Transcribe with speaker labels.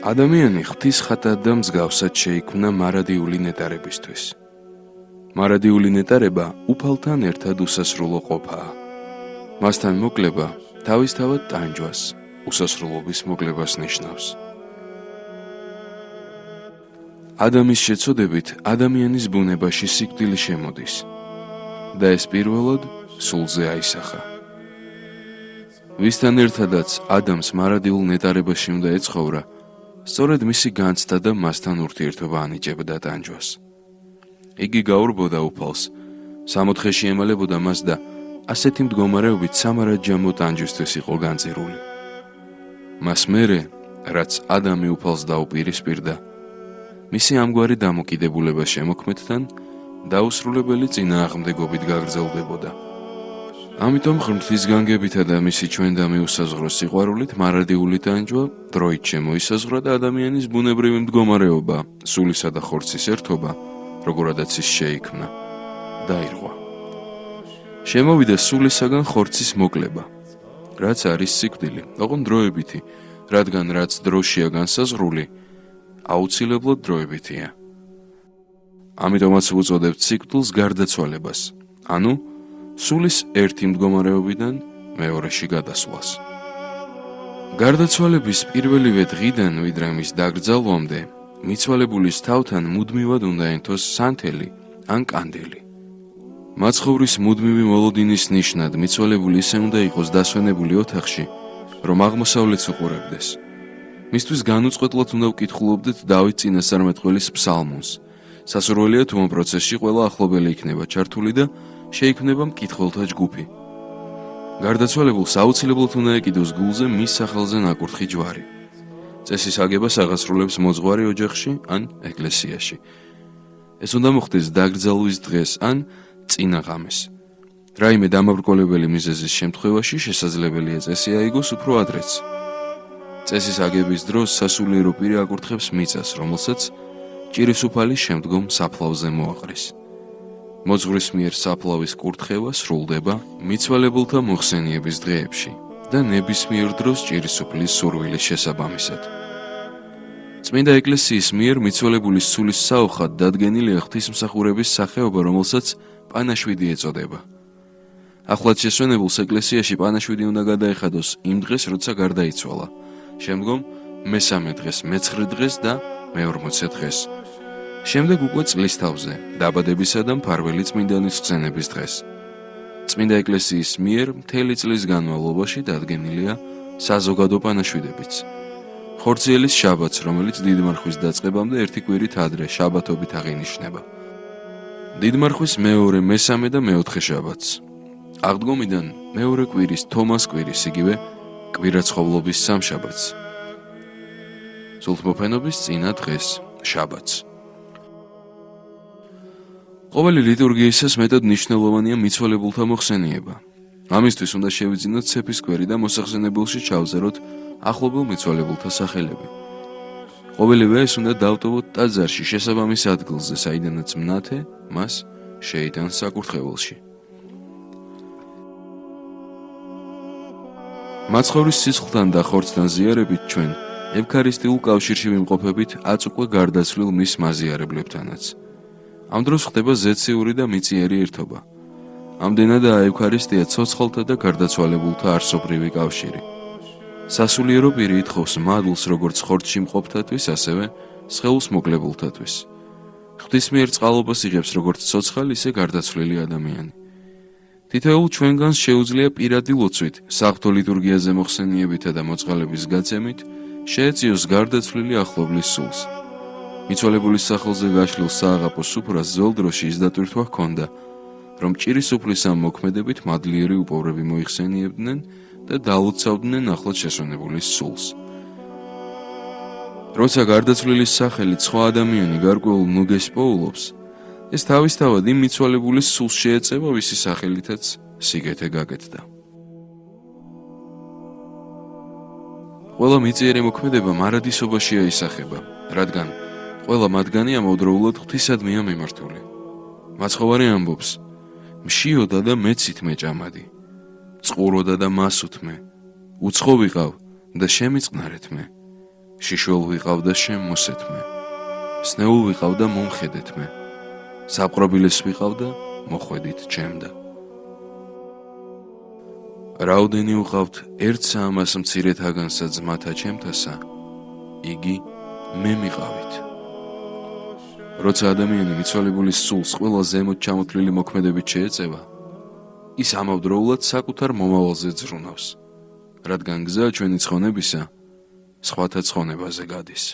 Speaker 1: ადამიანი ღვთის ხატად და მსგავსად შეიქმნა მარადიული ნეტარებისთვის. მარადიული ნეტარება უფალთან ერთად უსასრულო ყოფაა. მასთან მოკლება თავისთავად ტანჯვას, უსასრულობის მოკლებას ნიშნავს. ადამის შეცოდებით ადამიანის ბუნებაში სიკვდილი შემოდის და ეს პირველად სულზე აისახა. ვისთან ერთადაც ადამს მარადილ ნეტარებაში უნდა ეცხოვრა, სწორედ მისი განცდა და მასთან ურთიერთობა ანიჭებდა ტანჯვას. იგი გაურბოდა უფალს, სამოთხეში ემალებოდა მას და ასეთი მდგომარეობით სამარადჯამო ტანჯვისთვის იყო განწირული. მას მერე, რაც ადამი უფალს დაუპირისპირდა, მისი ამგვარი დამოკიდებულება შემოქმედთან დაუსრულებელი წინააღმდეგობით გაგრძელდებოდა. ამიტომ ღმრთის განგებითა და მისი ჩვენდამი უსაზღვრო სიყვარულით მარადიული ტანჯვა დროით შემოისაზღვრა და ადამიანის ბუნებრივი მდგომარეობა, სულისა და ხორცის ერთობა, როგორადაც ის შეიქმნა, დაირღვა. შემოვიდა სულისაგან ხორცის მოკლება, რაც არის სიკვდილი, ოღონდ დროებითი, რადგან რაც დროშია განსაზღვრული, აუცილებლად დროებითია. ამიტომაც უწოდებთ სიკვდილს გარდაცვალებას, ანუ სულის ერთი მდგომარეობიდან მეორეში გადასვლას. გარდაცვალების პირველივე დღიდან, ვიდრე მის დაკრძალვამდე, მიცვალებულის თავთან მუდმივად უნდა ენთოს სანთელი ან კანდელი. მაცხოვრის მუდმივი მოლოდინის ნიშნად მიცვალებული ისე უნდა იყოს დასვენებული ოთახში, რომ აღმოსავლეთს უყურებდეს. მისთვის განუწყვეტლად უნდა ვკითხულობდეთ დავით წინასწარმეტყველის ფსალმუნს. სასურველია თუ ამ პროცესში ყველა ახლობელი იქნება ჩართული და შეიქმნება მკითხველთა ჯგუფი. გარდაცვალებულს აუცილებლად უნდა ეკიდოს გულზე მის სახელზე ნაკურთხი ჯვარი. წესის აგებას აღასრულებს მოძღვარი ოჯახში ან ეკლესიაში. ეს უნდა მოხდეს დაკრძალვის დღეს ან წინა ღამეს. რაიმე დამაბრკოლებელი მიზეზის შემთხვევაში შესაძლებელია წესი აიგოს უფრო ადრეც. წესის აგების დროს სასულიერო პირი აკურთხებს მიწას, რომელსაც ჭირისუფალი შემდგომ საფლავზე მოაყრის. მოძღვრის მიერ საფლავის კურთხევა სრულდება მიცვალებულთა მოხსენიების დღეებში და ნებისმიერ დროს ჭირისუფლის სურვილის შესაბამისად. წმინდა ეკლესიის მიერ მიცვალებულის სულის საოხად დადგენილია ღვთისმსახურების სახეობა, რომელსაც პანაშვიდი ეწოდება. ახლად შესვენებულს ეკლესიაში პანაშვიდი უნდა გადაეხადოს იმ დღეს, როცა გარდაიცვალა, შემდგომ მესამე დღეს, მეცხრე დღეს და მეორმოცე დღეს. შემდეგ უკვე წლის თავზე, დაბადებისა და მფარველი წმინდანის ხსენების დღეს. წმინდა ეკლესიის მიერ მთელი წლის განმავლობაში დადგენილია საზოგადო პანაშვიდებიც. ხორციელის შაბათს, რომელიც დიდმარხვის დაწყებამდე ერთი კვირით ადრე შაბათობით აღინიშნება. დიდმარხვის მეორე, მესამე და მეოთხე შაბათს. აღდგომიდან მეორე კვირის თომას კვირის, იგივე კვირაცხოვლობის სამშაბათს. სულთმოფენობის წინა დღეს, შაბათს. ყოველი ლიტურგიისას მეტად მნიშვნელოვანია მიცვალებულთა მოხსენიება. ამისთვის უნდა შევიძინოთ ცეფის კვერი და მოსახსენებელში ჩავზეროთ ახლობელ მიცვალებულთა სახელები. ყოველივე ეს უნდა დავტოვოთ ტაძარში შესაბამის ადგილზე, საიდანაც მნათე მას შეიტანს საკურთხეველში. მაცხოვრის სისხლთან და ხორცთან ზიარებით ჩვენ ევქარისტიულ კავშირში ვიმყოფებით აწუყვე გარდაცვლილ მის მაზიარებლებთანაც. ამ დროს ხდება ზეციური და მიწიერი ერთობა. ამდენადაა ევქარისტია ცოცხალთა და გარდაცვალებულთა არსობრივი კავშირი. სასულიერო პირი ითხოვს მადლს როგორც ხორცში მყოფთათვის, ასევე სხეულს მოკლებულთათვის. ღვთის მიერ წყალობას იღებს როგორც ცოცხალი, ისე გარდაცვლილი ადამიანი. თითოეულ ჩვენგანს შეუძლია პირადი ლოცვით, საღვთო ლიტურგიაზე მოხსენიებითა და მოწყალების გაცემით შეეწიოს გარდაცვლილი ახლობლის სულს. მიცვალებულის სახელზე გაშლილ სააღაპო სუფრას ძველ დროში ის დატვირთვა ჰქონდა, რომ ჭირისუფლის ამ მოქმედებით მადლიერი უპოვრები მოიხსენიებდნენ და დაალოცავდნენ ახლად შესვენებულის სულს. როცა გარდაცვლილის სახელით სხვა ადამიანი გარკვეულ ნუგეს პოულობს, ეს თავისთავად იმ მიცვალებულის სულს შეეწევა, ვისი სახელითაც სიგეთე გაკეთდა. ყველა მიწიერი მოქმედება მარადისობაში აისახება, რადგან ყველა მათგანი ამავდროულად ღვთისადმია მიმართული. მაცხოვარი ამბობს: მშიოდა და მეცით მეჭამადი, წყუროდა და მასუთმე, უცხო ვიყავ და შემიწყნარეთ მე, შიშველ ვიყავდა შემოსეთმე, სნეულ ვიყავდა მომხედეთმე, საპყრობილეს ვიყავდა მოხვედით ჩემდა. რაოდენი უყავთ ერთ საამას მცირეთაგანსა ძმათა ჩემთასა, იგი მე მიყავით. როცა ადამიანი მიცვალებულის სულს ყველა ზემოთ ჩამოთვლილი მოქმედებით შეეწევა, ის ამავდროულად საკუთარ მომავალზე ძრუნავს, რადგან გზა ჩვენი ცხონებისა სხვათა ცხონებაზე გადის.